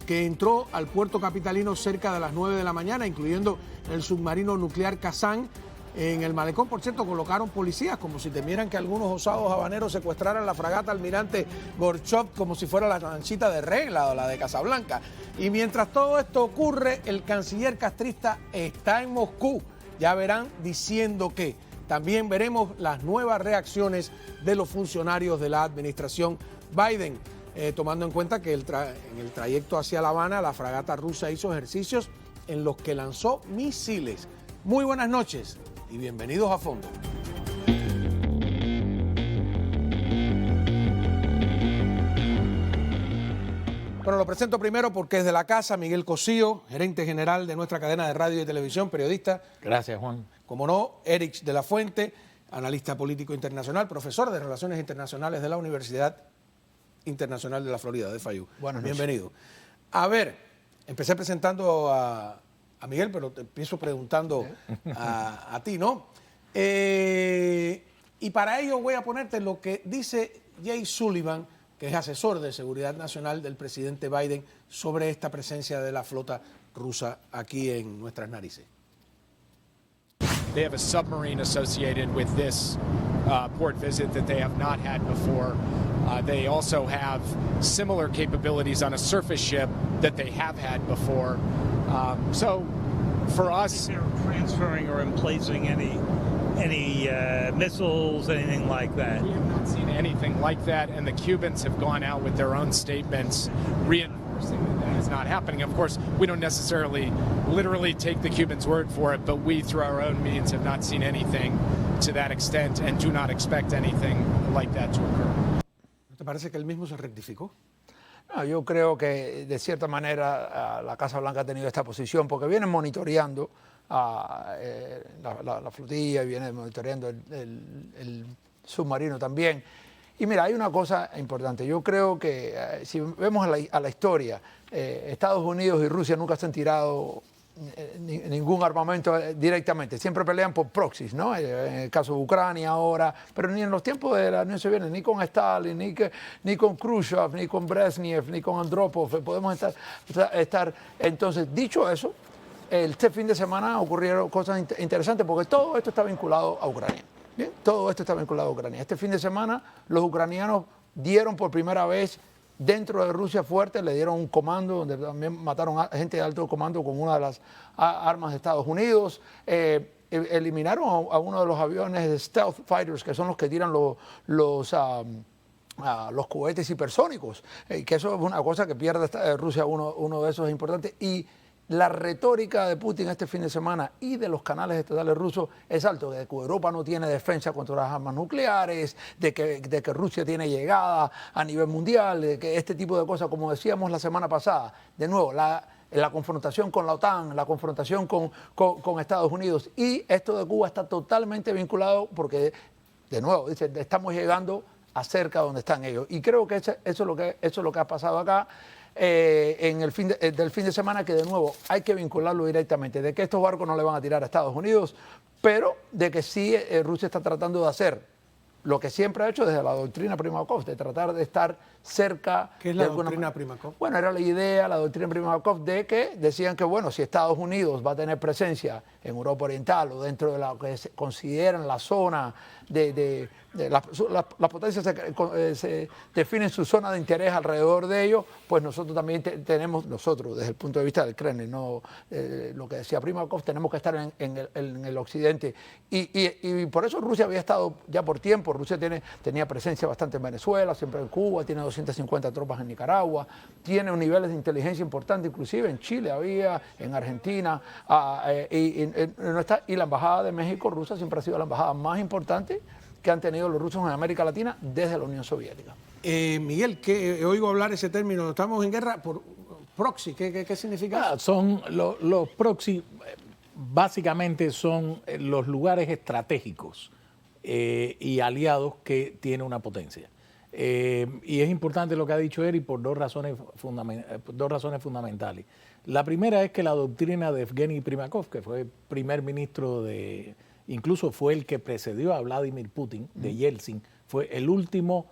que entró al puerto capitalino cerca de las 9 de la mañana, incluyendo el submarino nuclear Kazán. En el malecón, por cierto, colocaron policías como si temieran que algunos osados habaneros secuestraran la fragata Almirante Gorchov como si fuera la lanchita de Regla o la de Casablanca. Y mientras todo esto ocurre, el canciller castrista está en Moscú. Ya verán diciendo que también veremos las nuevas reacciones de los funcionarios de la administración Biden, tomando en cuenta que en el trayecto hacia La Habana la fragata rusa hizo ejercicios en los que lanzó misiles. Muy buenas noches y bienvenidos a Fondo. Bueno, lo presento primero porque es de la casa, Miguel Cosío, gerente general de nuestra cadena de radio y televisión, periodista. Gracias, Juan. Como no, Erich de la Fuente, analista político internacional, profesor de Relaciones Internacionales de la Universidad Internacional de la Florida, de FIU. Buenas noches. Bienvenido. A ver, empecé presentando a Miguel, pero te empiezo preguntando a ti, ¿no? Y para ello voy a ponerte lo que dice Jay Sullivan, que es asesor de seguridad nacional del presidente Biden, sobre esta presencia de la flota rusa aquí en nuestras narices. They have a submarine associated with this port visit that they have not had before. They also have similar capabilities on a surface ship that they have had before. So for us, they're transferring or emplacing any missiles, anything like that. we have not seen anything like that, and the Cubans have gone out with their own statements reinforcing that that is not happening. Of course, we don't necessarily literally take the Cubans' word for it, but we, through our own means, have not seen anything to that extent and do not expect anything like that to occur. ¿No te parece que él mismo se rectificó? No, yo creo que de cierta manera la Casa Blanca ha tenido esta posición porque vienen monitoreando la flotilla y vienen monitoreando el submarino también. Y mira, hay una cosa importante. Yo creo que si vemos a la historia, Estados Unidos y Rusia nunca se han tirado ningún armamento directamente, siempre pelean por proxies, ¿no? En el caso de Ucrania ahora, pero ni en los tiempos de la Unión Soviética, ni con Stalin, ni con Khrushchev, ni con Brezhnev, ni con Andropov, podemos estar. Entonces, dicho eso, este fin de semana ocurrieron cosas interesantes porque todo esto está vinculado a Ucrania. Bien, todo esto está vinculado a Ucrania. Este fin de semana los ucranianos dieron por primera vez dentro de Rusia fuerte, le dieron un comando donde también mataron a gente de alto comando con una de las armas de Estados Unidos. Eliminaron a uno de los aviones de stealth fighters, que son los que tiran los cohetes hipersónicos, que eso es una cosa que pierde Rusia, uno de esos es importante. Y la retórica de Putin este fin de semana y de los canales estatales rusos es alto, de que Europa no tiene defensa contra las armas nucleares, de que Rusia tiene llegada a nivel mundial, de que este tipo de cosas, como decíamos la semana pasada, de nuevo, la confrontación con la OTAN, la confrontación con Estados Unidos. Y esto de Cuba está totalmente vinculado porque, de nuevo, dice, estamos llegando acerca de donde están ellos. Y creo que eso es lo que ha pasado acá. En el del fin de semana, que de nuevo hay que vincularlo directamente, de que estos barcos no le van a tirar a Estados Unidos, pero de que sí Rusia está tratando de hacer lo que siempre ha hecho desde la doctrina Primakov, de tratar de estar cerca. ¿Qué es la doctrina Primakov? Bueno, era la idea, la doctrina Primakov, de que decían que, bueno, si Estados Unidos va a tener presencia en Europa Oriental o dentro de lo que se consideran la zona de las potencias se definen su zona de interés alrededor de ellos, pues nosotros también tenemos, desde el punto de vista del Kremlin, no lo que decía Primakov, tenemos que estar en el occidente. Y por eso Rusia había estado ya por tiempo. Rusia tenía presencia bastante en Venezuela, siempre en Cuba, tiene 250 tropas en Nicaragua, tiene un nivel de inteligencia importante, inclusive en Chile había, en Argentina, y la embajada de México rusa siempre ha sido la embajada más importante que han tenido los rusos en América Latina desde la Unión Soviética. Miguel, que oigo hablar ese término, estamos en guerra por proxy, ¿qué significa? Son los proxy, básicamente son los lugares estratégicos y aliados que tiene una potencia. Y es importante lo que ha dicho Eric por dos razones fundamentales. La primera es que la doctrina de Evgeny Primakov, que fue primer ministro incluso fue el que precedió a Vladimir Putin, de Yeltsin, fue el último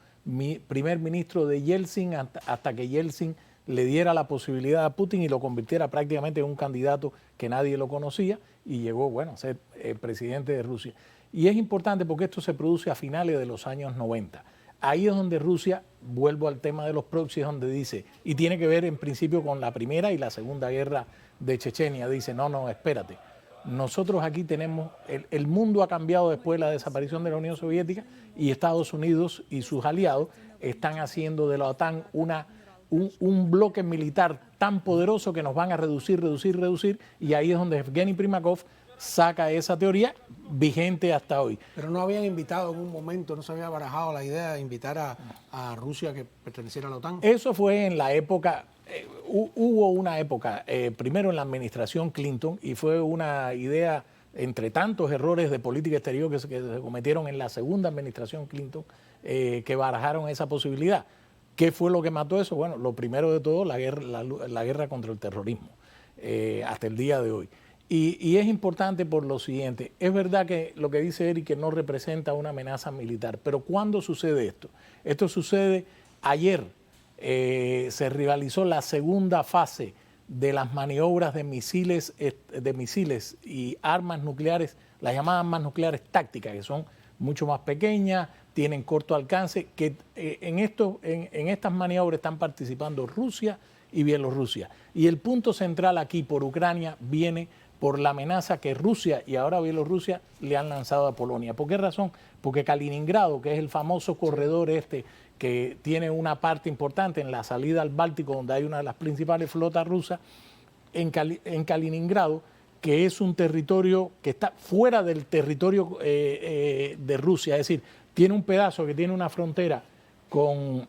primer ministro de Yeltsin hasta que Yeltsin le diera la posibilidad a Putin y lo convirtiera prácticamente en un candidato que nadie lo conocía y llegó, bueno, a ser presidente de Rusia. Y es importante porque esto se produce a finales de los años 90. Ahí es donde Rusia, vuelvo al tema de los proxies, donde dice, y tiene que ver en principio con la Primera y la Segunda Guerra de Chechenia, dice, no, espérate. Nosotros aquí tenemos, el mundo ha cambiado después de la desaparición de la Unión Soviética y Estados Unidos y sus aliados están haciendo de la OTAN un bloque militar tan poderoso que nos van a reducir, y ahí es donde Evgeny Primakov saca esa teoría vigente hasta hoy. Pero no habían invitado en un momento, no se había barajado la idea de invitar a Rusia que perteneciera a la OTAN. Eso fue en la época, hubo una época, primero en la administración Clinton, y fue una idea, entre tantos errores de política exterior que se cometieron en la segunda administración Clinton, que barajaron esa posibilidad. ¿Qué fue lo que mató eso? Bueno, lo primero de todo, la guerra contra el terrorismo, hasta el día de hoy. Y es importante por lo siguiente, es verdad que lo que dice Eric que no representa una amenaza militar, pero ¿cuándo sucede esto? Esto sucede ayer, se rivalizó la segunda fase de las maniobras de misiles y armas nucleares, las llamadas armas nucleares tácticas, que son mucho más pequeñas, tienen corto alcance, que en estas maniobras están participando Rusia y Bielorrusia. Y el punto central aquí por Ucrania viene por la amenaza que Rusia y ahora Bielorrusia le han lanzado a Polonia. ¿Por qué razón? Porque Kaliningrado, que es el famoso corredor que tiene una parte importante en la salida al Báltico, donde hay una de las principales flotas rusas, en Kaliningrado, que es un territorio que está fuera del territorio de Rusia, es decir, tiene un pedazo que tiene una frontera con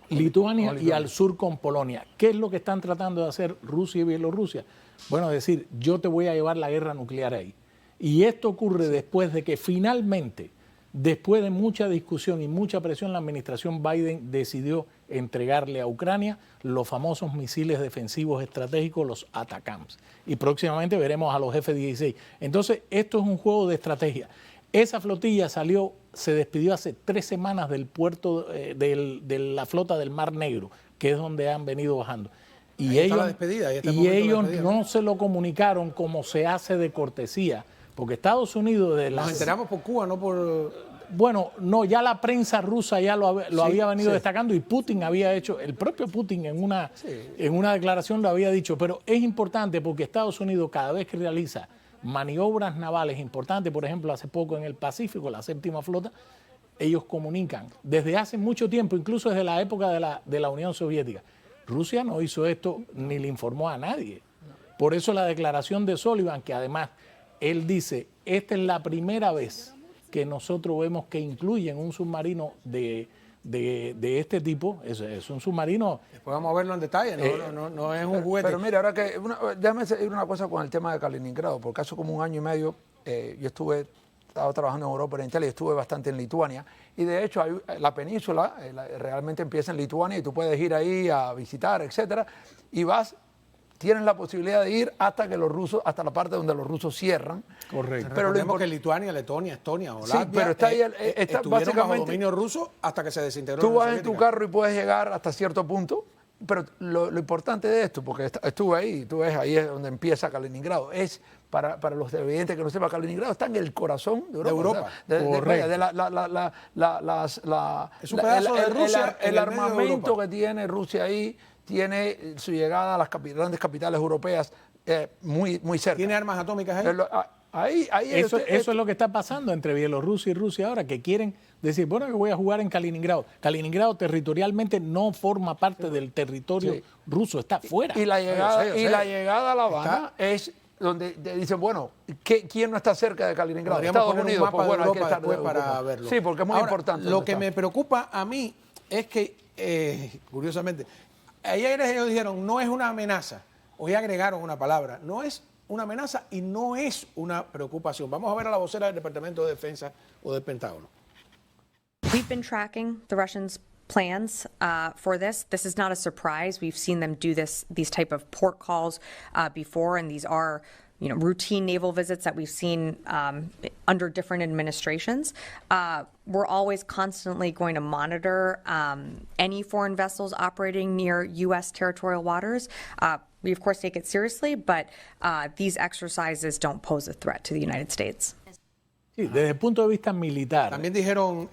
Lituania y al sur con Polonia. ¿Qué es lo que están tratando de hacer Rusia y Bielorrusia? Bueno, es decir, yo te voy a llevar la guerra nuclear ahí. Y esto ocurre después de que finalmente, después de mucha discusión y mucha presión, la administración Biden decidió entregarle a Ucrania los famosos misiles defensivos estratégicos, los ATACMS. Y próximamente veremos a los F-16. Entonces, esto es un juego de estrategia. Esa flotilla se despidió hace 3 semanas del puerto de la flota del Mar Negro, que es donde han venido bajando. Y ellos no se lo comunicaron como se hace de cortesía, porque Estados Unidos... Nos enteramos por Cuba, no por... Bueno, no, ya la prensa rusa ya lo había venido destacando y Putin había hecho, el propio Putin en una declaración lo había dicho, pero es importante porque Estados Unidos cada vez que realiza maniobras navales importantes, por ejemplo, hace poco en el Pacífico, la 7ª flota, ellos comunican desde hace mucho tiempo, incluso desde la época de la Unión Soviética. Rusia no hizo esto ni le informó a nadie. Por eso la declaración de Sullivan, que además él dice, esta es la primera vez que nosotros vemos que incluyen un submarino de este tipo, es un submarino... Después vamos a verlo en detalle, no es un juguete. Pero mira, ahora que, déjame decir una cosa con el tema de Kaliningrado, porque hace como 1 año y medio yo estaba trabajando en Europa Oriental y estuve bastante en Lituania, y de hecho la península realmente empieza en Lituania y tú puedes ir ahí a visitar, etcétera, y tienes la posibilidad de ir hasta la parte donde los rusos cierran. Correcto. Pero recordemos que Lituania, Letonia, Estonia o Latvia, sí, pero está ahí, estuvieron bajo dominio ruso hasta que se desintegró. Tú vas en tu carro y puedes llegar hasta cierto punto, pero lo importante de esto, porque estuve ahí, tú ves, ahí es donde empieza Kaliningrado, es para los televidentes que no sepan, Kaliningrado está en el corazón de Europa. Es un pedazo de Rusia. El armamento que tiene Rusia ahí tiene su llegada a las grandes capitales europeas muy cerca. ¿Tiene armas atómicas ahí? Eso es lo que está pasando entre Bielorrusia y Rusia ahora, que quieren decir, bueno, que voy a jugar en Kaliningrado. Kaliningrado territorialmente no forma parte del territorio ruso, está fuera. Y la llegada a La Habana es donde dicen, bueno, ¿quién no está cerca de Kaliningrado? Estados Unidos, pues bueno, hay que estar después para verlo. Sí, porque es muy importante. Lo que me preocupa a mí es que, curiosamente, ayer ellos dijeron, no es una amenaza, hoy agregaron una palabra, no es una amenaza y no es una preocupación. Vamos a ver a la vocera del Departamento de Defensa o del Pentágono. We've been tracking the Russians' plans for this. This is not a surprise. We've seen them do these type of port calls before, and these are routine naval visits that we've seen under different administrations. We're always constantly going to monitor any foreign vessels operating near U.S. territorial waters. We, of course, take it seriously, but these exercises don't pose a threat to the United States. Sí, desde el punto de vista militar. También dijeron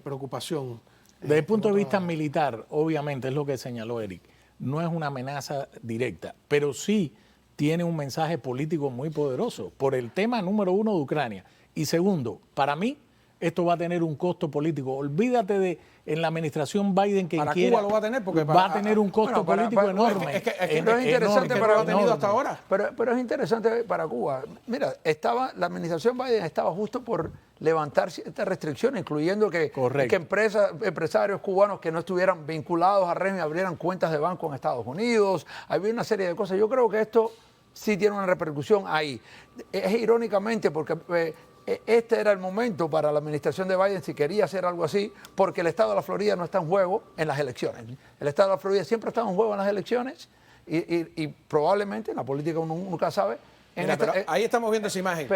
preocupación. Desde el punto de vista militar, obviamente, es lo que señaló Eric, no es una amenaza directa, pero sí tiene un mensaje político muy poderoso por el tema número uno de Ucrania. Y segundo, para mí, esto va a tener un costo político. Olvídate de en la administración Biden que para quiera, Cuba lo va a tener porque va a tener un costo político enorme. Es que no es interesante para lo tenido hasta ahora. Pero es interesante para Cuba. Mira, la administración Biden estaba justo por levantar ciertas restricciones, incluyendo que empresarios cubanos que no estuvieran vinculados a régimen abrieran cuentas de banco en Estados Unidos. Había una serie de cosas. Yo creo que esto sí tiene una repercusión ahí. Es irónicamente porque este era el momento para la administración de Biden si quería hacer algo así, porque el estado de la Florida no está en juego en las elecciones. El estado de la Florida siempre está en juego en las elecciones y probablemente en la política uno nunca sabe. Mira, pero ahí estamos viendo esa imagen.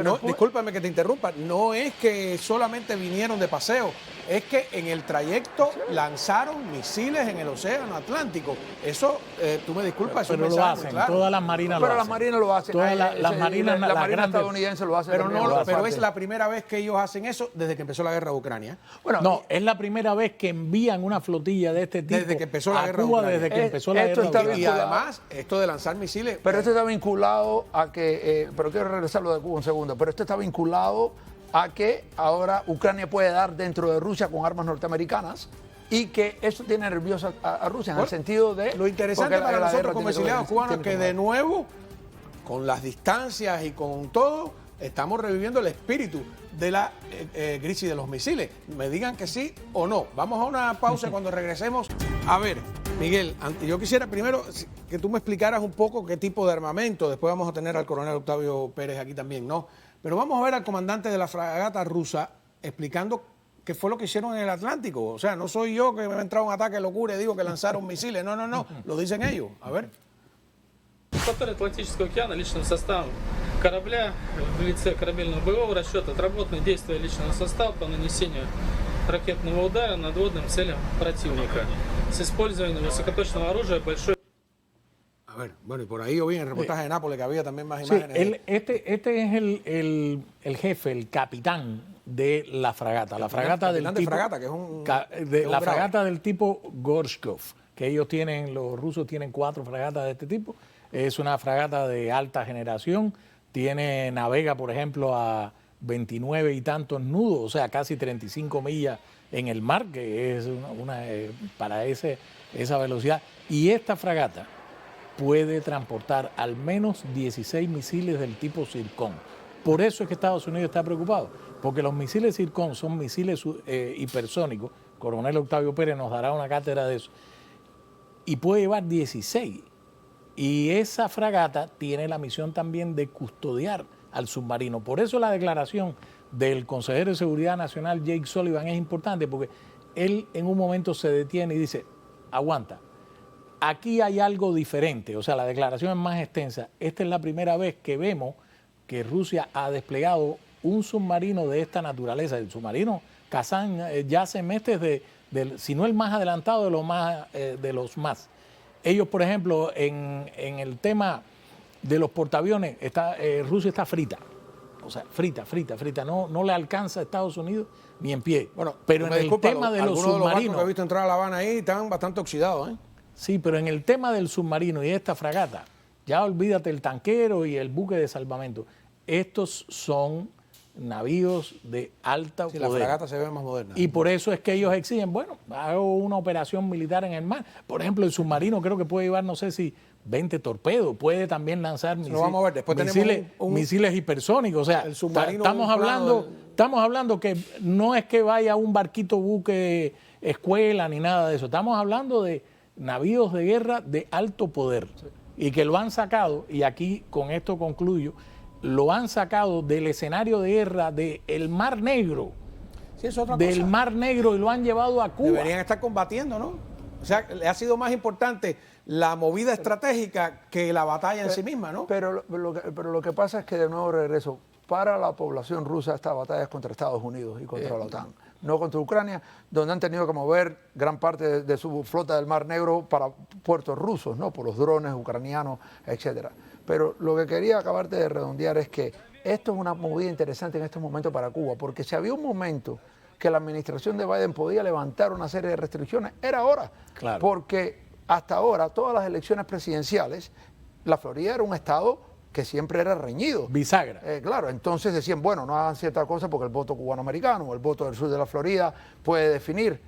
No, discúlpame que te interrumpa, no es que solamente vinieron de paseo, es que en el trayecto lanzaron misiles en el océano Atlántico. Eso, tú me disculpas, pero lo hacen, claro. Todas las marinas lo hacen. Pero las marinas lo hacen. Todas las marinas, la marina estadounidense lo hace. Pero es la primera vez que ellos hacen eso desde que empezó la guerra de Ucrania. Bueno, no, es la primera vez que envían una flotilla de este tipo desde que empezó la guerra a Cuba, de Ucrania. desde que empezó la guerra de Ucrania. Y además, esto de lanzar misiles. Pero esto está vinculado a que, pero quiero regresarlo de Cuba un segundo, pero esto está vinculado a que ahora Ucrania puede dar dentro de Rusia con armas norteamericanas y que eso tiene nerviosa a Rusia en el sentido de... Lo interesante para nosotros como exiliados cubanos es que de nuevo, con las distancias y con todo, estamos reviviendo el espíritu de la crisis de los misiles. Me digan que sí o no. Vamos a una pausa cuando regresemos. A ver, Miguel, yo quisiera primero que tú me explicaras un poco qué tipo de armamento. Después vamos a tener al coronel Octavio Pérez aquí también, ¿no? Pero vamos a ver al comandante de la fragata rusa explicando qué fue lo que hicieron en el Atlántico. O sea, no soy yo que me ha entrado un ataque de locura y digo que lanzaron misiles. No, lo dicen ellos. A ver. Акватории Атлантического океана личным составом корабля в лице корабельного боевого расчета отработаны действия личного состава по нанесению ракетного удара надводным целям противника с использованием высокоточного оружия большой. A ver, bueno, y por ahí yo vi en el reportaje de Nápoles que había también más imágenes. Este es el jefe, el capitán de la fragata. La fragata del tipo, fragata, que es un fragata del tipo Gorshkov, que ellos tienen, los rusos tienen 4 fragatas de este tipo. Es una fragata de alta generación, navega, por ejemplo, a 29 y tantos nudos, o sea, casi 35 millas en el mar, que es para esa velocidad. Y esta fragata puede transportar al menos 16 misiles del tipo Zircon. Por eso es que Estados Unidos está preocupado, porque los misiles Zircon son misiles hipersónicos. Coronel Octavio Pérez nos dará una cátedra de eso. Y puede llevar 16. Y esa fragata tiene la misión también de custodiar al submarino. Por eso la declaración del consejero de Seguridad Nacional, Jake Sullivan, es importante, porque él en un momento se detiene y dice, aguanta, aquí hay algo diferente. O sea, la declaración es más extensa. Esta es la primera vez que vemos que Rusia ha desplegado un submarino de esta naturaleza. El submarino Kazan ya se mete si no el más adelantado, de los más. Ellos, por ejemplo, en el tema de los portaaviones, Rusia está frita. O sea, frita. No le alcanza a Estados Unidos ni en pie. Bueno, pero en el tema de los submarinos... Algunos de los que he visto entrar a La Habana ahí están bastante oxidados, ¿eh? Sí, pero en el tema del submarino y esta fragata, ya olvídate el tanquero y el buque de salvamento. Estos son navíos de alta poder. La fragata se ve más moderna. Y por eso es que ellos exigen, bueno, hago una operación militar en el mar. Por ejemplo, el submarino creo que puede llevar, no sé si 20 torpedos, puede también lanzar vamos a ver. Después misiles hipersónicos. O sea, el submarino estamos hablando que no es que vaya un barquito buque escuela ni nada de eso. Estamos hablando de navíos de guerra de alto poder. Sí. Y que lo han sacado, y aquí con esto concluyo, lo han sacado del escenario de guerra del Mar Negro. Sí, es otra del cosa. Mar Negro y lo han llevado a Cuba. Deberían estar combatiendo, ¿no? O sea, le ha sido más importante la movida estratégica que la batalla en sí misma, ¿no? Pero lo que pasa es que, de nuevo regreso, para la población rusa esta batalla es contra Estados Unidos y contra la OTAN, no contra Ucrania, donde han tenido que mover gran parte de su flota del Mar Negro para puertos rusos, ¿no? Por los drones ucranianos, etcétera. Pero lo que quería acabarte de redondear es que esto es una movida interesante en estos momentos para Cuba, porque si había un momento que la administración de Biden podía levantar una serie de restricciones, era ahora. Claro. Porque hasta ahora, todas las elecciones presidenciales, la Florida era un estado que siempre era reñido. Bisagra. Claro, entonces decían, bueno, no hagan cierta cosa porque el voto cubano-americano o el voto del sur de la Florida puede definir.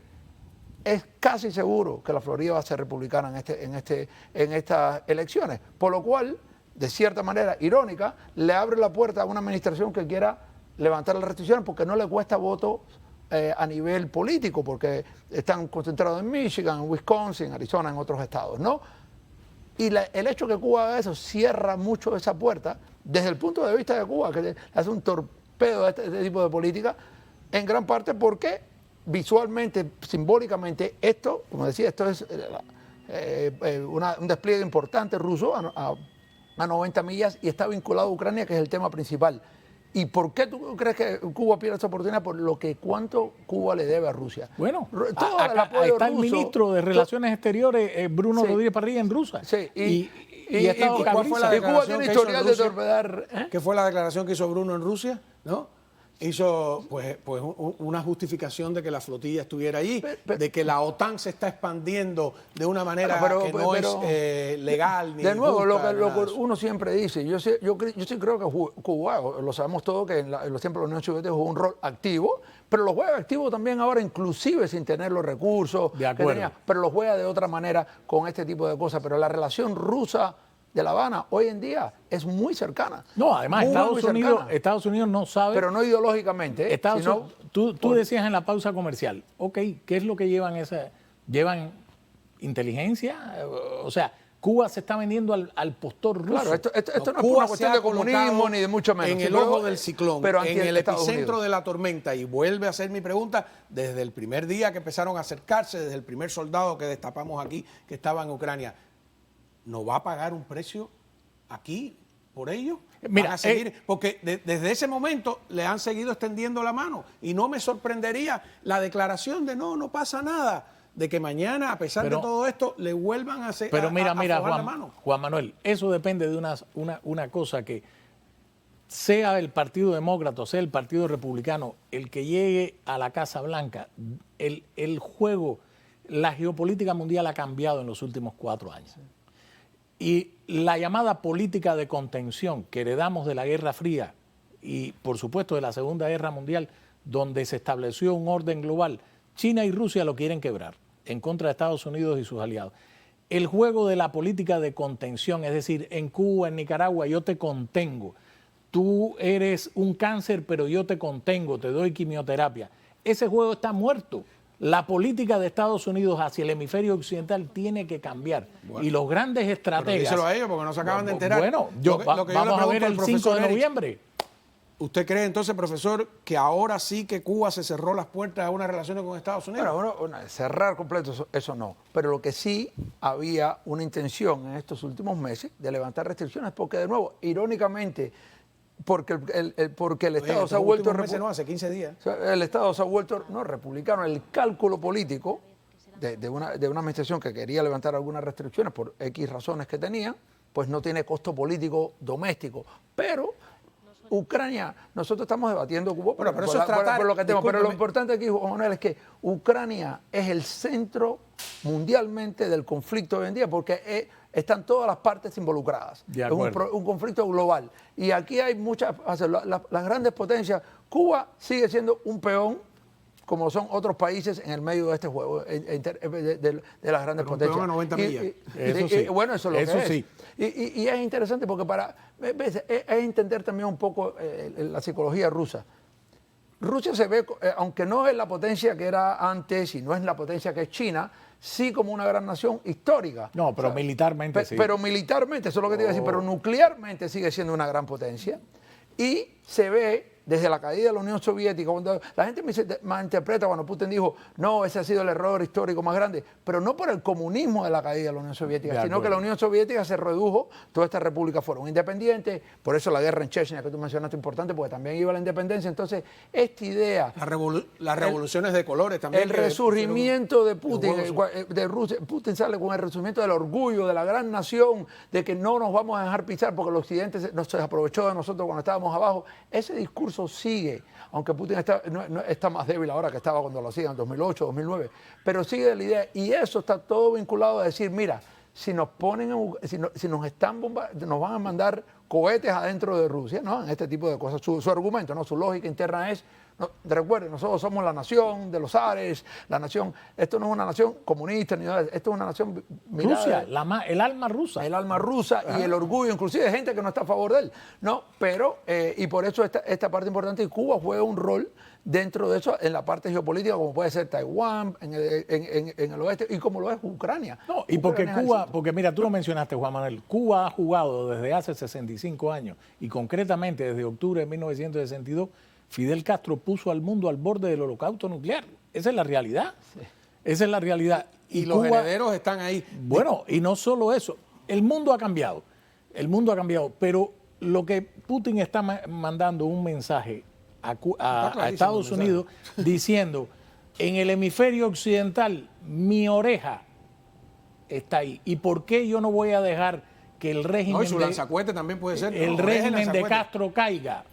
Es casi seguro que la Florida va a ser republicana en estas elecciones, por lo cual, de cierta manera irónica, le abre la puerta a una administración que quiera levantar las restricciones porque no le cuesta voto a nivel político, porque están concentrados en Michigan, en Wisconsin, Arizona, en otros estados, ¿no? Y el hecho que Cuba haga eso cierra mucho esa puerta desde el punto de vista de Cuba, que hace un torpedo a este tipo de política, en gran parte porque visualmente, simbólicamente, esto, como decía, esto es un despliegue importante ruso a 90 millas y está vinculado a Ucrania, que es el tema principal. ¿Y por qué tú crees que Cuba pierde esa oportunidad? Por cuánto Cuba le debe a Rusia. Bueno, todo el acá apoyo está el ruso, ministro de Relaciones Exteriores, Bruno Sí. Rodríguez Parrilla, en Rusia. Sí, y ha estado ¿cuál fue la cabeza. y Cuba tiene declaración que hizo historial en de Rusia? torpedar. ¿Qué fue la declaración que hizo Bruno en Rusia? ¿No? Hizo pues una justificación de que la flotilla estuviera allí, de que la OTAN se está expandiendo de una manera que no es legal ni de nuevo, justa, lo nada de que eso. uno siempre dice, yo sí creo que Cuba, lo sabemos todos, que en los tiempos de la Unión Soviética jugó un rol activo, pero lo juega activo también ahora, inclusive sin tener los recursos De que acuerdo. tenía, pero lo juega de otra manera con este tipo de cosas. Pero la relación rusa de La Habana hoy en día es muy cercana. No, además Muy cercana. Estados Unidos no sabe. Pero no ideológicamente, sino Tú decías en la pausa comercial, ok, ¿qué es lo que llevan ¿Llevan inteligencia? O sea, Cuba se está vendiendo al postor ruso. Claro, esto no es Cuba una cuestión se ha de comunismo colocado ni de mucho menos. en el pero- ojo del ciclón, pero en anti el Estados epicentro Unidos. de la tormenta. Y vuelve a hacer mi pregunta desde el primer día que empezaron a acercarse, desde el primer soldado que destapamos aquí, que estaba en Ucrania. ¿No va a pagar un precio aquí por ello? Mira, Van a seguir, porque desde ese momento le han seguido extendiendo la mano. Y no me sorprendería la declaración de no pasa nada, de que mañana, a pesar de todo esto, le vuelvan a hacer Pero mira, aflojar la mano. Juan Manuel, eso depende de una cosa que sea el Partido Demócrata o sea el Partido Republicano, el que llegue a la Casa Blanca, el juego, la geopolítica mundial ha cambiado en los últimos 4 años. Y la llamada política de contención que heredamos de la Guerra Fría y, por supuesto, de la Segunda Guerra Mundial, donde se estableció un orden global, China y Rusia lo quieren quebrar en contra de Estados Unidos y sus aliados. El juego de la política de contención, es decir, en Cuba, en Nicaragua, yo te contengo. Tú eres un cáncer, pero yo te contengo, te doy quimioterapia. Ese juego está muerto. La política de Estados Unidos hacia el hemisferio occidental tiene que cambiar. Y los grandes Pero estrategas... díselo a ellos porque no se acaban de enterar. Bueno, Lo que yo le vamos a pregunto ver al el 5 profesor de Eric, noviembre. ¿Usted cree entonces, profesor, que ahora sí que Cuba se cerró las puertas a unas relaciones con Estados Unidos? Bueno, cerrar completo, eso no. Pero lo que sí había una intención en estos últimos meses de levantar restricciones, porque de nuevo, irónicamente, porque el Estado se ha vuelto no, hace 15 días. el Estado se ha vuelto republicano. El cálculo político de una administración que quería levantar algunas restricciones por X razones que tenía, pues no tiene costo político doméstico. Pero Ucrania, nosotros estamos debatiendo Cuba Bueno, pero eso es tratar, por lo que tenemos. Pero lo discúlpeme. importante aquí, Juan Manuel, es que Ucrania es el centro mundialmente del conflicto hoy en día, porque están todas las partes involucradas. De Es acuerdo. un conflicto global. Y aquí hay muchas, las grandes potencias. Cuba sigue siendo un peón, como son otros países en el medio de este juego, de las grandes Pero un potencias. peón a 90 millas. Eso sí. Bueno, eso es lo Eso que es. sí. Y es interesante porque es entender también un poco la psicología rusa. Rusia se ve, aunque no es la potencia que era antes y no es la potencia que es China, sí como una gran nación histórica. No, pero militarmente sí. Pero militarmente, eso es lo que te iba a decir, pero nuclearmente sigue siendo una gran potencia. Y se ve desde la caída de la Unión Soviética, cuando la gente malinterpreta cuando Putin dijo, no, ese ha sido el error histórico más grande, pero no por el comunismo de la caída de la Unión Soviética, sino que la Unión Soviética se redujo, todas estas repúblicas fueron independientes, por eso la guerra en Chechnya que tú mencionaste importante, porque también iba a la independencia. Entonces, esta idea... Las revoluciones de colores también. El resurgimiento de Putin, de Rusia. Putin sale con el resurgimiento del orgullo, de la gran nación, de que no nos vamos a dejar pisar porque el Occidente se aprovechó de nosotros cuando estábamos abajo. Ese discurso sigue, aunque Putin está más débil ahora que estaba cuando lo hacían en 2008, 2009, pero sigue de la idea. Y eso está todo vinculado a decir, mira, si nos van a mandar cohetes adentro de Rusia, ¿no? En este tipo de cosas. Su argumento, ¿no? Su lógica interna es, recuerden, nosotros somos la nación de los zares, la nación, esto no es una nación comunista, ni nada, esto es una nación Rusia, el alma rusa. El alma rusa y el orgullo, inclusive de gente que no está a favor de él. No, pero, y por eso esta parte importante, y Cuba juega un rol dentro de eso en la parte geopolítica, como puede ser Taiwán, en el oeste, y como lo es Ucrania. No, y porque Cuba, porque mira, tú lo mencionaste, Juan Manuel, Cuba ha jugado desde hace 65 años, y concretamente desde octubre de 1962, Fidel Castro puso al mundo al borde del holocausto nuclear. Esa es la realidad. Sí. Esa es la realidad. Y los herederos están ahí. Bueno, y no solo eso. El mundo ha cambiado. El mundo ha cambiado. Pero lo que Putin está mandando un mensaje a Estados Unidos diciendo, en el hemisferio occidental, mi oreja está ahí. ¿Y por qué yo no voy a dejar que el régimen y su lanzacohete también puede ser. El régimen de Castro caiga?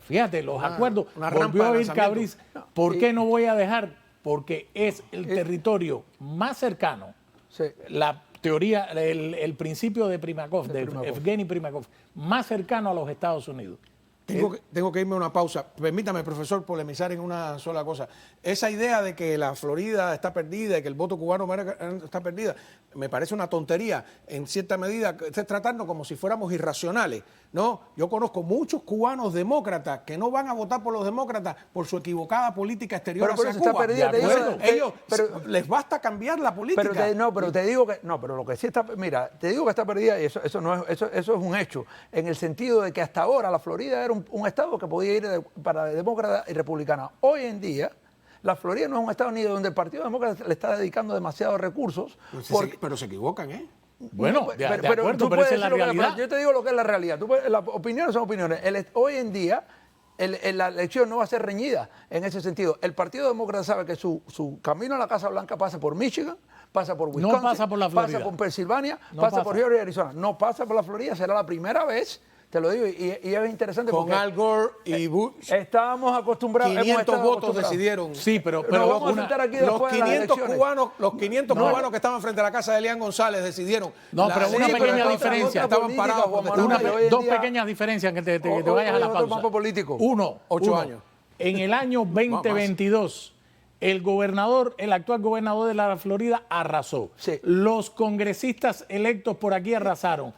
Fíjate, los acuerdos, volvió a oír Cabriz. ¿Por qué no voy a dejar? Porque es el territorio más cercano. Sí. La teoría, el principio de Primakov, de Evgeny Primakov, más cercano a los Estados Unidos. Tengo que irme a una pausa. Permítame, profesor, polemizar en una sola cosa. Esa idea de que la Florida está perdida y que el voto cubano está perdida, me parece una tontería. En cierta medida, tratando como si fuéramos irracionales. No, yo conozco muchos cubanos demócratas que no van a votar por los demócratas por su equivocada política exterior hacia Cuba. Perdida, ellos les basta cambiar la política. Pero te digo que pero lo que sí está, mira, te digo que está perdida y eso es un hecho, en el sentido de que hasta ahora la Florida era un estado que podía ir para demócrata y republicana. Hoy en día la Florida no es un estado ni donde el Partido Demócrata le está dedicando demasiados recursos. Pero se equivocan, ¿eh? Bueno, de acuerdo, pero esa es la realidad. Yo te digo lo que es la realidad. Las opiniones son opiniones. Hoy en día, la elección no va a ser reñida en ese sentido. El Partido Demócrata sabe que su camino a la Casa Blanca pasa por Michigan, pasa por Wisconsin, no pasa por la Florida, pasa por Pensilvania, pasa por Georgia y Arizona. No pasa por la Florida. Será la primera vez, te lo digo, y es interesante con Al Gore y Bush. Estábamos acostumbrados. 500 votos decidieron. Sí, pero vamos a sentar aquí los 500 cubanos que estaban frente a la casa de Elian González decidieron. No, pero una pequeña diferencia. Estaban parados. Dos pequeñas diferencias que te vayas a la pausa. Uno, 8 años. En el año 2022, el actual gobernador de la Florida arrasó. Sí. Los congresistas electos por aquí arrasaron.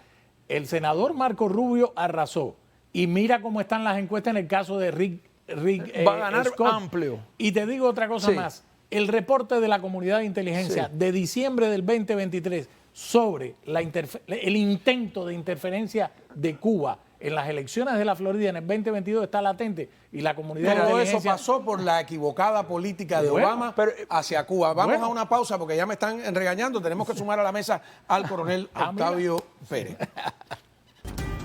El senador Marco Rubio arrasó. Y mira cómo están las encuestas en el caso de Rick va a ganar Scott. amplio. Y te digo otra cosa más. El reporte de la comunidad de inteligencia de diciembre del 2023 sobre el intento de interferencia de Cuba en las elecciones de la Florida en el 2022 está latente y la comunidad de inteligencia... Todo eso pasó por la equivocada política de Obama hacia Cuba. Vamos a una pausa porque ya me están regañando. Tenemos que sumar a la mesa al coronel Octavio Pérez.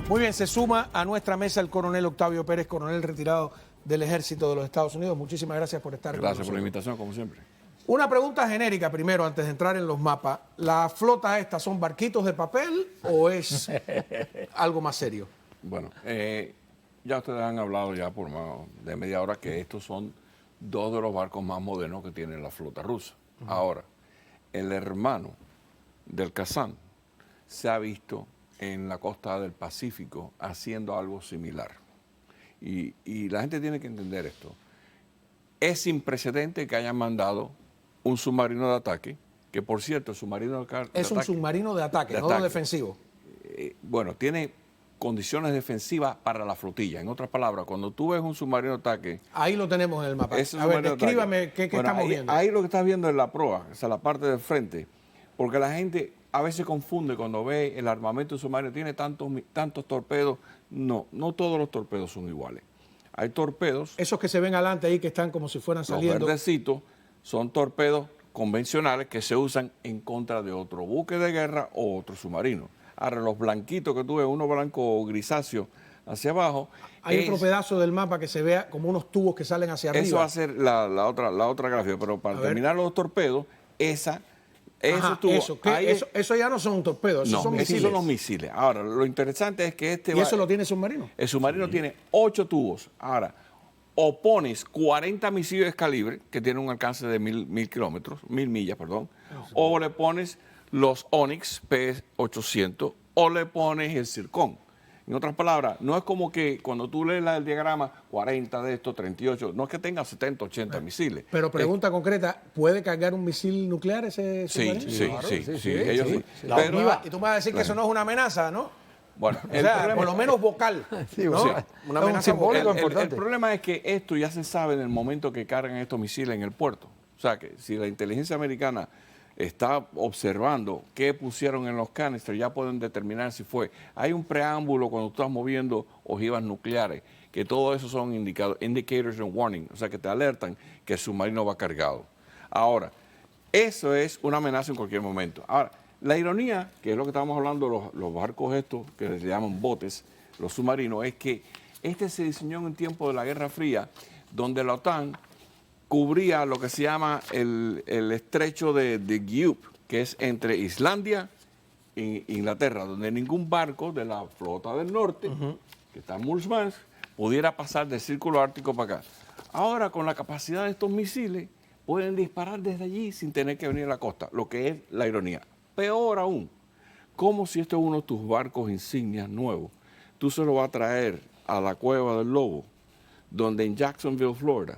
Muy bien, se suma a nuestra mesa el coronel Octavio Pérez, coronel retirado del Ejército de los Estados Unidos. Muchísimas gracias por estar con nosotros. Gracias por la invitación, como siempre. Una pregunta genérica primero, antes de entrar en los mapas. ¿La flota esta son barquitos de papel o es algo más serio? Bueno, ya ustedes han hablado ya por más de media hora que estos son dos de los barcos más modernos que tiene la flota rusa. Ahora, el hermano del Kazán se ha visto en la costa del Pacífico haciendo algo similar. Y la gente tiene que entender esto. Es sin precedente que hayan mandado un submarino de ataque, que por cierto, el submarino de ataque... Es un submarino de ataque, no defensivo. Bueno, tiene condiciones defensivas para la flotilla. En otras palabras, cuando tú ves un submarino de ataque... Ahí lo tenemos en el mapa. A ver, descríbame qué estamos viendo. Ahí lo que estás viendo es la proa, o sea, la parte del frente, porque la gente a veces confunde cuando ve el armamento submarino, tiene tantos torpedos. No todos los torpedos son iguales. hay torpedos. Esos que se ven adelante ahí que están como si fueran Los saliendo. verdecitos son torpedos convencionales que se usan en contra de otro buque de guerra o otro submarino. Ahora, los blanquitos que tú ves, uno blanco grisáceo hacia abajo. Hay otro pedazo del mapa que se vea como unos tubos que salen hacia arriba. Eso va a ser la otra gráfica, pero para terminar los torpedos, esos tubos. Eso ya no son torpedos, esos son esos misiles. son los misiles. Ahora, lo interesante es que ¿Y eso lo tiene el submarino? El submarino tiene 8 tubos. Ahora, o pones 40 misiles calibre, que tienen un alcance de 1000 millas, perdón, o le pones los Onyx P-800, o le pones el Zircon. En otras palabras, no es como que cuando tú lees el diagrama, 40 de estos, 38, no es que tenga 70, 80 misiles. Pero pregunta concreta, ¿puede cargar un misil nuclear ese submarino? Sí, ellos sí. Pero, y tú me vas a decir que eso no es una amenaza, ¿no? Bueno, O sea, por lo menos vocal. ¿no? Sí. Una Es un amenaza simbólico vocal. importante. El problema es que esto ya se sabe en el momento que cargan estos misiles en el puerto. O sea, que si la inteligencia americana está observando qué pusieron en los canisters, ya pueden determinar si fue. Hay un preámbulo cuando tú estás moviendo ojivas nucleares, que todo eso son indicators and warning, o sea, que te alertan que el submarino va cargado. Ahora, eso es una amenaza en cualquier momento. Ahora, la ironía, que es lo que estábamos hablando, los barcos estos, que se llaman botes, los submarinos, es que este se diseñó en un tiempo de la Guerra Fría, donde la OTAN cubría lo que se llama el estrecho de Guiup, que es entre Islandia e Inglaterra, donde ningún barco de la flota del norte, que está en Murmansk, pudiera pasar del círculo ártico para acá. Ahora, con la capacidad de estos misiles, pueden disparar desde allí sin tener que venir a la costa, lo que es la ironía. Peor aún, como si este es uno de tus barcos insignias nuevos, tú se lo vas a traer a la Cueva del Lobo, donde en Jacksonville, Florida,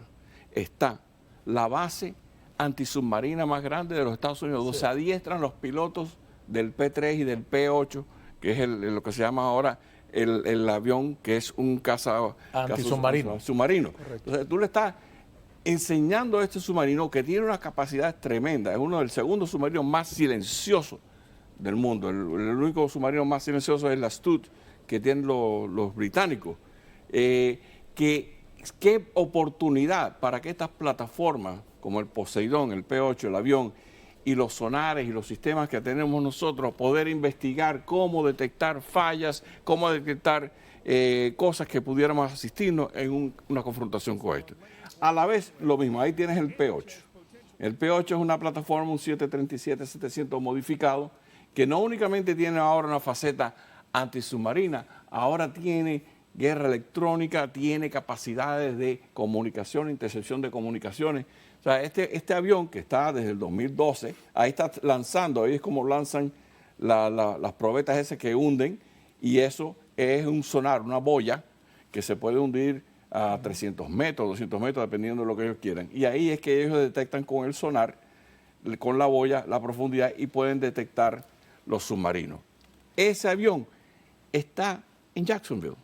está la base antisubmarina más grande de los Estados Unidos, donde se adiestran los pilotos del P-3 y del P-8, que es lo que se llama ahora el avión que es un antisubmarino. Submarino. Entonces tú le estás enseñando a este submarino que tiene una capacidad tremenda, es uno del segundo submarino más silencioso del mundo. El único submarino más silencioso es el Astute, que tienen los británicos. Qué oportunidad para que estas plataformas, como el Poseidón, el P-8, el avión, y los sonares y los sistemas que tenemos nosotros, poder investigar cómo detectar fallas, cómo detectar cosas que pudiéramos asistirnos en una confrontación con esto. A la vez, lo mismo, ahí tienes el P-8. El P-8 es una plataforma, un 737-700 modificado, que no únicamente tiene ahora una faceta antisubmarina, ahora tiene guerra electrónica, tiene capacidades de comunicación, intercepción de comunicaciones. O sea, este avión que está desde el 2012, ahí está lanzando, ahí es como lanzan las probetas esas que hunden, y eso es un sonar, una boya, que se puede hundir a 300 metros, 200 metros, dependiendo de lo que ellos quieran. Y ahí es que ellos detectan con el sonar, con la boya, la profundidad, y pueden detectar los submarinos. Ese avión está en Jacksonville.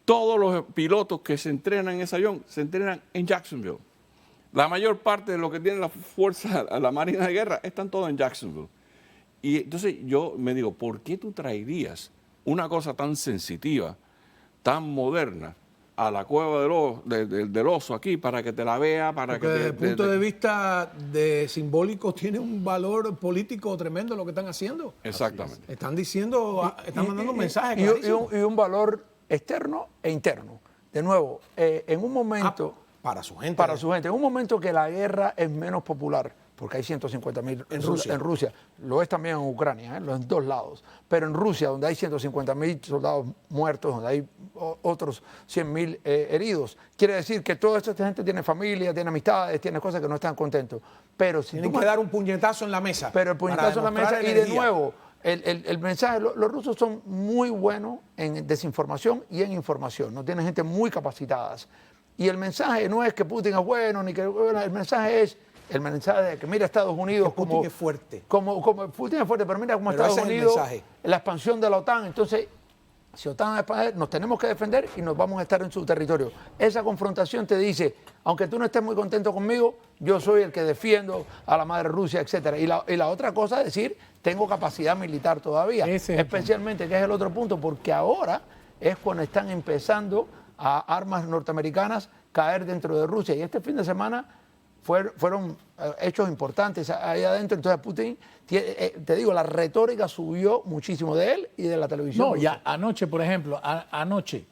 Todos los pilotos que se entrenan en ese avión se entrenan en Jacksonville. La mayor parte de lo que tiene la fuerza, la Marina de Guerra, están todos en Jacksonville. Y entonces yo me digo, ¿por qué tú traerías una cosa tan sensitiva, tan moderna, a la Cueva del Oso aquí para que te la vea? Porque desde el punto de vista de simbólico tiene un valor político tremendo lo que están haciendo. Exactamente. Están diciendo, están mandando un mensaje y clarísimo. un valor externo e interno. De nuevo, en un momento... para su gente. Para su gente. En un momento que la guerra es menos popular, porque hay 150.000 en Rusia, lo es también en Ucrania, en los dos lados, pero en Rusia, donde hay 150.000 soldados muertos, donde hay otros 100.000 heridos, quiere decir que toda esta gente tiene familia, tiene amistades, tiene cosas que no están contentos. Pero si tienen que dar un puñetazo en la mesa. Pero el puñetazo en la mesa, y de nuevo, el mensaje, los rusos son muy buenos en desinformación y en información, no tienen gente muy capacitadas. Y el mensaje no es que Putin es bueno, ni que el mensaje es el mensaje de que mira Estados Unidos como Putin es fuerte. Como Putin es fuerte, pero mira cómo pero Estados Unidos, la expansión de la OTAN. Entonces, si OTAN va a expandir, nos tenemos que defender y nos vamos a estar en su territorio. Esa confrontación te dice, aunque tú no estés muy contento conmigo, yo soy el que defiendo a la madre Rusia, etcétera. Y la otra cosa es decir, tengo capacidad militar todavía, especialmente, que es el otro punto, porque ahora es cuando están empezando a armas norteamericanas caer dentro de Rusia. Y este fin de semana fueron hechos importantes ahí adentro. Entonces Putin, te digo, la retórica subió muchísimo de él y de la televisión. No, rusa. ya anoche, por ejemplo, anoche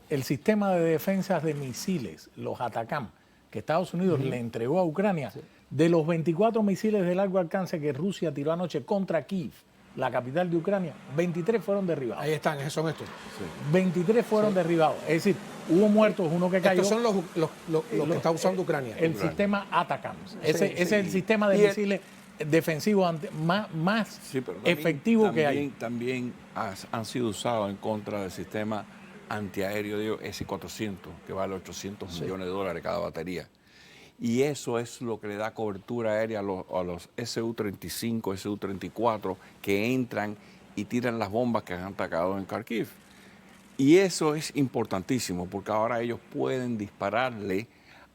el sistema de defensas de misiles, los ATACMS, que Estados Unidos le entregó a Ucrania, de los 24 misiles de largo alcance que Rusia tiró anoche contra Kiev, la capital de Ucrania, 23 fueron derribados. Ahí están, son estos. 23 fueron derribados. Es decir, hubo muertos, uno que cayó. Estos son los que está usando Ucrania. El sistema ATACMS. Ese es el sí. sistema de Y misiles defensivos más Sí, pero también- efectivo que hay. También han sido usados en contra del sistema antiaéreo de S-400, que vale 800 millones de dólares cada batería. Y eso es lo que le da cobertura aérea a los Su-35, Su-34, que entran y tiran las bombas que han atacado en Kharkiv. Y eso es importantísimo, porque ahora ellos pueden dispararle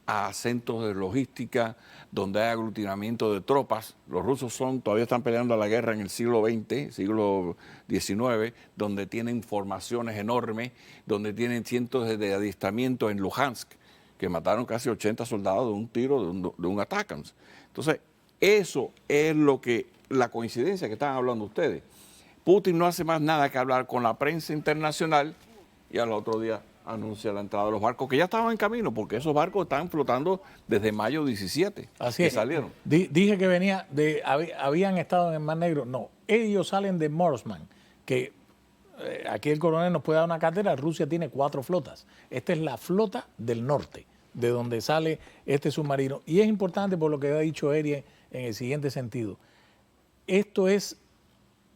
a centros de logística donde hay aglutinamiento de tropas. Los rusos todavía están peleando la guerra en el siglo XX, siglo XIX, donde tienen formaciones enormes, donde tienen cientos de adiestramientos en Luhansk, que mataron casi 80 soldados de un tiro de un ATACMS. Entonces, eso es la coincidencia que están hablando ustedes. Putin no hace más nada que hablar con la prensa internacional y al otro día anuncia la entrada de los barcos que ya estaban en camino, porque esos barcos están flotando desde mayo 17, Así que es. salieron. Dije que habían estado en el Mar Negro. No, ellos salen de Morsman, que aquí el coronel nos puede dar una cátedra. Rusia tiene 4 flotas. Esta es la flota del norte, de donde sale este submarino. Y es importante por lo que ha dicho Eri en el siguiente sentido. Esto es,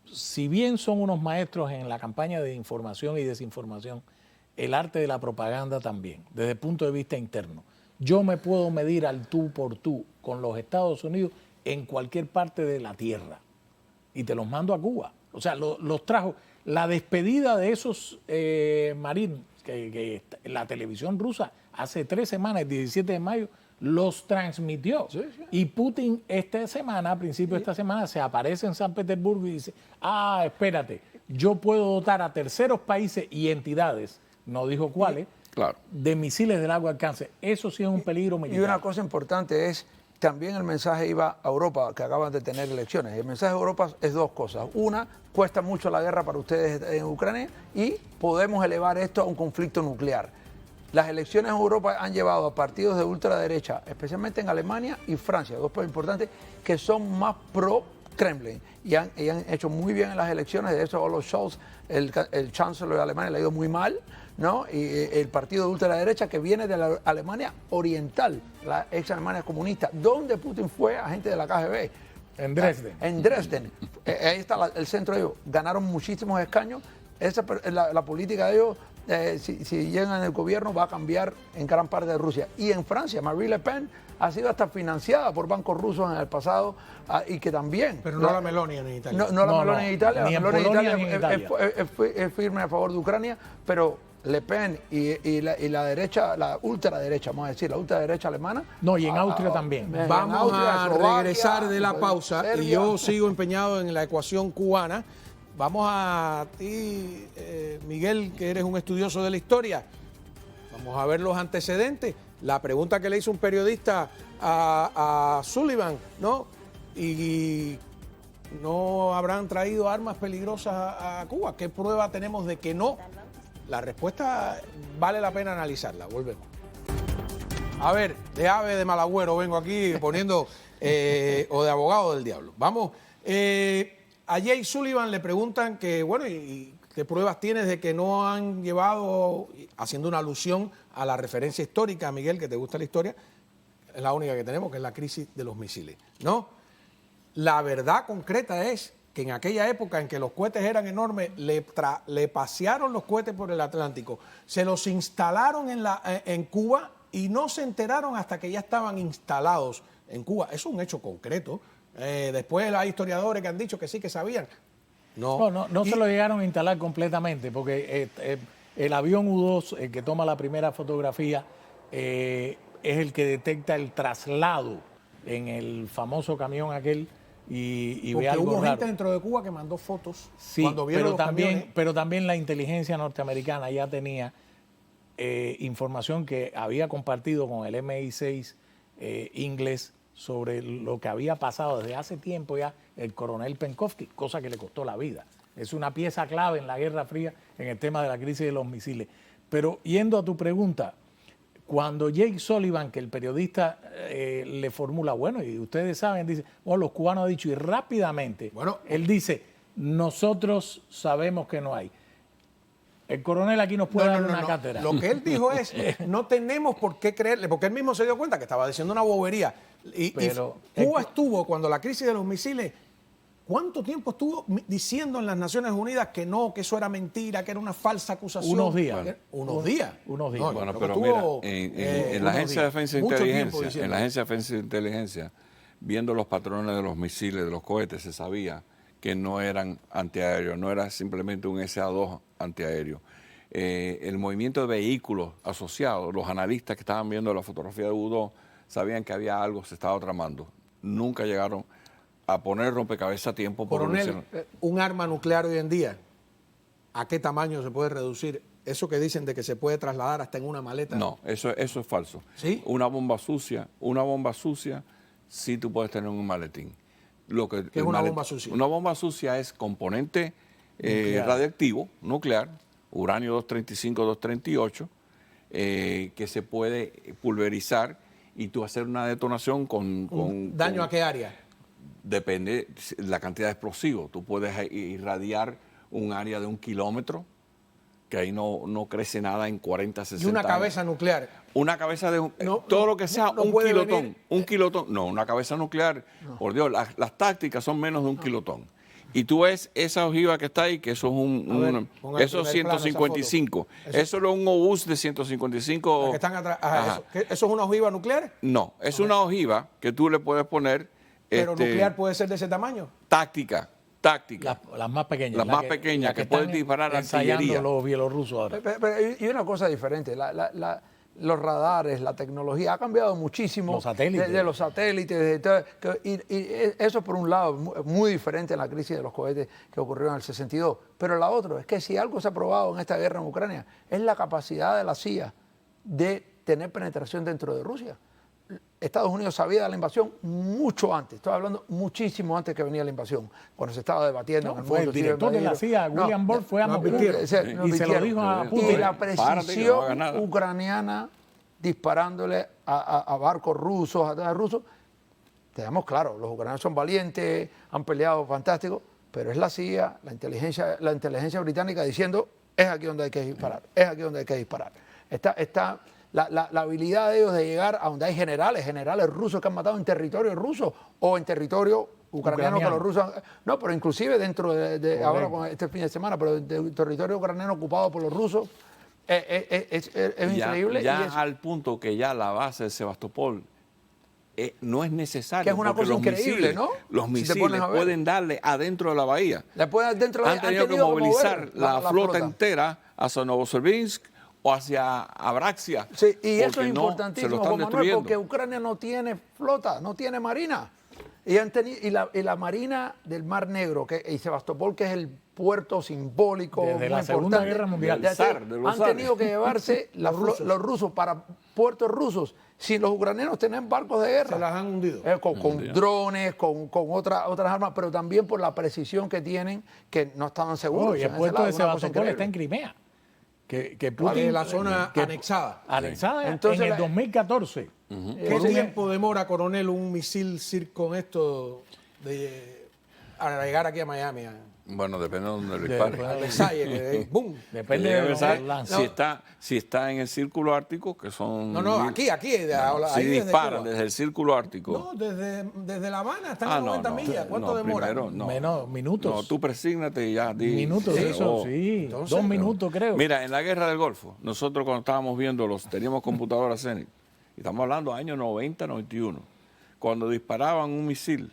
si bien son unos maestros en la campaña de información y desinformación, el arte de la propaganda también, desde el punto de vista interno. Yo me puedo medir al tú por tú con los Estados Unidos en cualquier parte de la tierra y te los mando a Cuba. O sea, los trajo. La despedida de esos marines, que la televisión rusa hace 3 semanas, el 17 de mayo, los transmitió. Sí, sí. Y Putin esta semana, a principio de esta semana, se aparece en San Petersburgo y dice, espérate, yo puedo dotar a terceros países y entidades, no dijo cuáles, Claro. de misiles de largo alcance. Eso sí es un peligro militar. Y una cosa importante es, también el mensaje iba a Europa, que acaban de tener elecciones. El mensaje a Europa es 2 cosas. Una, cuesta mucho la guerra para ustedes en Ucrania y podemos elevar esto a un conflicto nuclear. Las elecciones en Europa han llevado a partidos de ultraderecha, especialmente en Alemania y Francia, 2 países importantes, que son más pro-Kremlin y han hecho muy bien en las elecciones. De hecho, Olaf Scholz, el chancellor de Alemania, le ha ido muy mal, ¿no? Y el partido de ultraderecha que viene de la Alemania Oriental, la ex Alemania comunista, donde Putin fue agente de la KGB. En Dresden. En Dresden. Ahí está el centro de ellos. Ganaron muchísimos escaños. La política de ellos, si llegan al gobierno, va a cambiar en gran parte de Rusia. Y en Francia, Marine Le Pen ha sido hasta financiada por bancos rusos en el pasado y que también... Pero no la Meloni en Italia. No la Meloni en Italia. Ni La en Meloni Polonia ni en Italia. es firme a favor de Ucrania, pero Le Pen y la derecha, la ultraderecha, vamos a decir, la ultraderecha alemana... No, y en Austria también. Vamos Austria, a Eslovaquia, regresar de la pausa y Serbia. yo sigo empeñado en la ecuación cubana. Vamos a ti, Miguel, que eres un estudioso de la historia. Vamos a ver los antecedentes. La pregunta que le hizo un periodista a Sullivan, ¿no? Y no habrán traído armas peligrosas a Cuba. ¿Qué prueba tenemos de que no? La respuesta vale la pena analizarla. Volvemos. A ver, de ave de mal agüero vengo aquí poniendo, o de abogado del diablo. Vamos, a Jay Sullivan le preguntan que, bueno, ¿y qué pruebas tienes de que no han llevado, haciendo una alusión a la referencia histórica, Miguel, que te gusta la historia? Es la única que tenemos, que es la crisis de los misiles, ¿no? La verdad concreta es que en aquella época en que los cohetes eran enormes, le pasearon los cohetes por el Atlántico, se los instalaron en Cuba y no se enteraron hasta que ya estaban instalados en Cuba. Es un hecho concreto. Después hay historiadores que han dicho que sí que sabían. No se lo llegaron a instalar completamente, porque el avión U-2, el que toma la primera fotografía, es el que detecta el traslado en el famoso camión aquel y ve Porque algo hubo raro. gente dentro de Cuba que mandó fotos Sí, cuando vieron los camiones. pero también la inteligencia norteamericana ya tenía información que había compartido con el MI6 inglés sobre lo que había pasado desde hace tiempo ya el coronel Penkovsky, cosa que le costó la vida. Es una pieza clave en la Guerra Fría en el tema de la crisis de los misiles. Pero yendo a tu pregunta, cuando Jake Sullivan, que el periodista le formula, bueno, y ustedes saben, dice, bueno, los cubanos han dicho, y rápidamente, Bueno, él dice, nosotros sabemos que no hay. El coronel aquí nos puede dar una cátedra. Lo que él dijo es, no tenemos por qué creerle, porque él mismo se dio cuenta que estaba diciendo una bobería. Pero Cuba estuvo, cuando la crisis de los misiles, ¿cuánto tiempo estuvo diciendo en las Naciones Unidas que no, que eso era mentira, que era una falsa acusación? Unos días. Unos días. Unos días. No, Bueno, creo que pero mira, estuvo, en la Agencia de Defensa de mucho tiempo Inteligencia, diciendo. en la Agencia de Defensa de Inteligencia, viendo los patrones de los misiles, de los cohetes, se sabía que no eran antiaéreos, no era simplemente un SA-2 antiaéreo. El movimiento de vehículos asociados, los analistas que estaban viendo la fotografía de U-2 sabían que había algo que se estaba tramando. Nunca llegaron a poner rompecabezas a tiempo. Coronel, un arma nuclear hoy en día, ¿a qué tamaño se puede reducir? Eso que dicen de que se puede trasladar hasta en una maleta. No, eso es falso. ¿Sí? Una bomba sucia, sí tú puedes tener un maletín. ¿Qué es una bomba sucia? Una bomba sucia es componente radiactivo, nuclear, uranio 235, 238, que se puede pulverizar y tú hacer una detonación con ¿Daño a qué área? Depende de la cantidad de explosivos. Tú puedes irradiar un área de 1 kilómetro, que ahí no crece nada en 40, 60 Y una años. cabeza nuclear. Una cabeza de No, todo lo que sea no un puede kilotón. venir. Un kilotón. No, una cabeza nuclear. Por Dios, las tácticas son menos de 1 kilotón. Y tú ves esa ojiva que está ahí, que eso es ponga el eso es primer plano, esa 155. foto. Eso es un obús de 155. Las que están atrás. Ajá, Ajá. ¿Eso es una ojiva nuclear? No, es una ojiva que tú le puedes poner Pero nuclear puede ser de ese tamaño. táctica. Las más pequeñas. Las más pequeñas que pueden están disparar ensayando artillería. los bielorrusos ahora. Y una cosa diferente, los radares, la tecnología ha cambiado muchísimo. Los satélites. De los satélites. De todo, y eso por un lado, muy diferente en la crisis de los cohetes que ocurrió en el 62. Pero la otra es que si algo se ha probado en esta guerra en Ucrania es la capacidad de la CIA de tener penetración dentro de Rusia. Estados Unidos sabía de la invasión mucho antes, estoy hablando muchísimo antes que venía la invasión, cuando se estaba debatiendo en el Fue mundo. el director de la CIA, William Burns, fue a Moscú y se lo dijo a Putin. Y la Párate, que no haga precisión nada. ucraniana disparándole a barcos rusos, a todos rusos, tenemos claro, los ucranianos son valientes, han peleado fantástico, pero es la CIA, la inteligencia británica diciendo, es aquí donde hay que disparar, es aquí donde hay que disparar. Está la habilidad de ellos de llegar a donde hay generales rusos que han matado en territorio ruso o en territorio ucraniano. Que los rusos no, pero inclusive dentro de ahora con este fin de semana, pero del territorio ucraniano ocupado por los rusos, es increíble. Ya y es, al punto que ya la base de Sebastopol no es necesario. Que es una porque cosa increíble, ¿no? Los Si te misiles pones a ver. pueden darle adentro de la bahía. han tenido que mover movilizar la flota entera hacia Novosibirsk o hacia Abraxia. Sí, y eso porque es no, importantísimo, se lo están Juan Manuel, destruyendo. porque Ucrania no tiene flota, no tiene marina. Y la marina del Mar Negro, y Sebastopol, que es el puerto simbólico Desde muy la Segunda importante, Guerra Mundial. de los han zares. tenido que llevarse los rusos para puertos rusos. Si los ucranianos tienen barcos de guerra, Se las han hundido. con drones, con otras armas, pero también por la precisión que tienen, que no estaban seguros. Y el en ese puerto lado, de una cosa Sebastopol está en increíble. Crimea. Que ¿Cuál Putin, es la zona anexada? anexada Entonces, en el 2014. ¿Qué tiempo demora, coronel, un misil con esto a llegar aquí a Miami? Bueno, depende de donde lo dispare. Al Versailles, que ¡boom! Depende Llega a de Versailles, los lanzas. si está en el círculo ártico, que son... No, aquí. si ahí desde disparan Cuba. desde el círculo ártico. No, desde La Habana, están a 90 millas. ¿Cuánto demora? Primero, no. Menos minutos. No, tú presígnate y ya. Minutos, Sí, eso, oh. sí. Entonces, 2 minutos, creo. Mira, en la guerra del Golfo, nosotros cuando estábamos viendo teníamos computadoras Zenith, y estamos hablando de años 90, 91, cuando disparaban un misil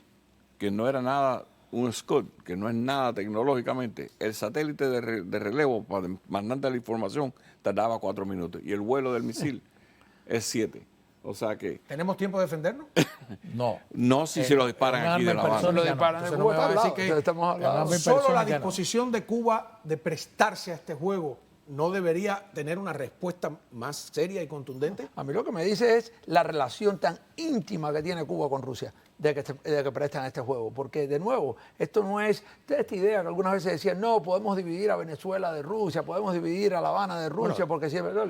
que no era nada, un Scud, que no es nada tecnológicamente, el satélite de relevo para mandarte la información tardaba 4 minutos, y el vuelo del misil es 7. O sea que ¿Tenemos tiempo de defendernos? No. si se lo disparan un aquí de arma La Habana. hipersónica Lo no. disparan de Entonces no Cuba, me va a está al decir lado. que- Estamos hablando. Además, Solo la hipersónica no. disposición de Cuba de prestarse a este juego no debería tener una respuesta más seria y contundente? A mí lo que me dice es la relación tan íntima que tiene Cuba con Rusia de que prestan este juego. Porque, de nuevo, esto no es esta idea que algunas veces decían, no, podemos dividir a Venezuela de Rusia, podemos dividir a La Habana de Rusia, porque si es verdad.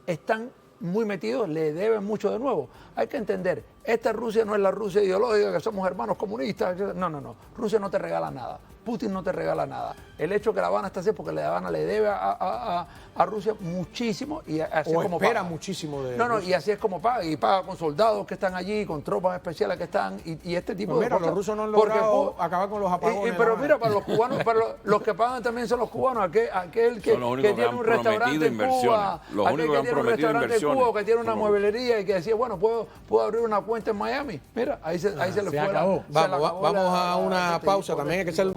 Están muy metidos, le deben mucho de nuevo. Hay que entender, esta Rusia no es la Rusia ideológica, que somos hermanos comunistas. No, no, no. Rusia no te regala nada. Putin no te regala nada. El hecho que La Habana está así porque La Habana le debe a Rusia muchísimo y así O es como espera paga. muchísimo de No, Rusia. y así es como paga. Y paga con soldados que están allí, con tropas especiales que están y este tipo Pues de mira, cosas. los rusos no han Porque, logrado acabar con los apagones. pero ¿no? mira, para los cubanos, los que pagan también son los cubanos. Aquel que, Son los únicos que que tiene han un restaurante prometido en Cuba, inversiones. Los aquel únicos que que han tiene un prometido restaurante en inversiones. Cuba, que tiene una Son los- mueblería y que decía, bueno, puedo abrir una cuenta en Miami. Mira, ahí se le se fue. acabó. Vamos a una pausa. También hay que ser...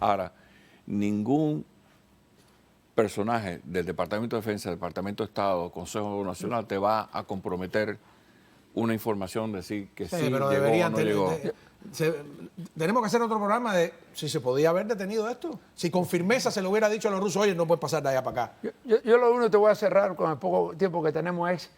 Ahora, ningún personaje del Departamento de Defensa, Departamento de Estado, Consejo Nacional te va a comprometer una información, decir que sí, pero llegó deberían o no llegó. tenemos que hacer otro programa de si se podía haber detenido esto. Si con firmeza se le hubiera dicho a los rusos, oye, no puedes pasar de allá para acá. Yo lo único que te voy a cerrar con el poco tiempo que tenemos es,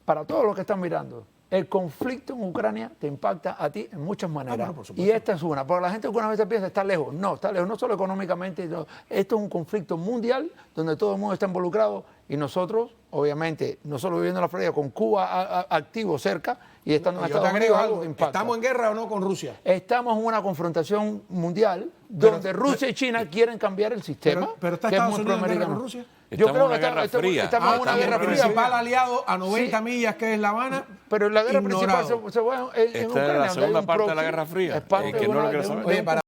para todos los que están mirando, el conflicto en Ucrania te impacta a ti en muchas maneras. bueno, por supuesto. Y esta es una. Porque la gente algunas veces piensa está lejos. No, está lejos, no solo económicamente. No. Esto es un conflicto mundial donde todo el mundo está involucrado y nosotros, obviamente, no solo viviendo en la Florida, con Cuba activo cerca y estando en Yo te Estados agrego Unidos, algo. que impacta. ¿Estamos en guerra o no con Rusia? Estamos en una confrontación mundial donde Rusia y China quieren cambiar el sistema. Pero ¿está que es Estados muy Unidos en guerra proamericano. con Rusia? Estamos en una guerra fría. Estamos en una estamos guerra en El fría. principal aliado a 90 Sí. millas, que es La Habana, Pero la guerra ignorado. principal se va en Esta es Ucrania, la donde hay segunda un parte de la proxy, Guerra Fría, es parte que de no lo una- quiero de un- saber. de un Oye, para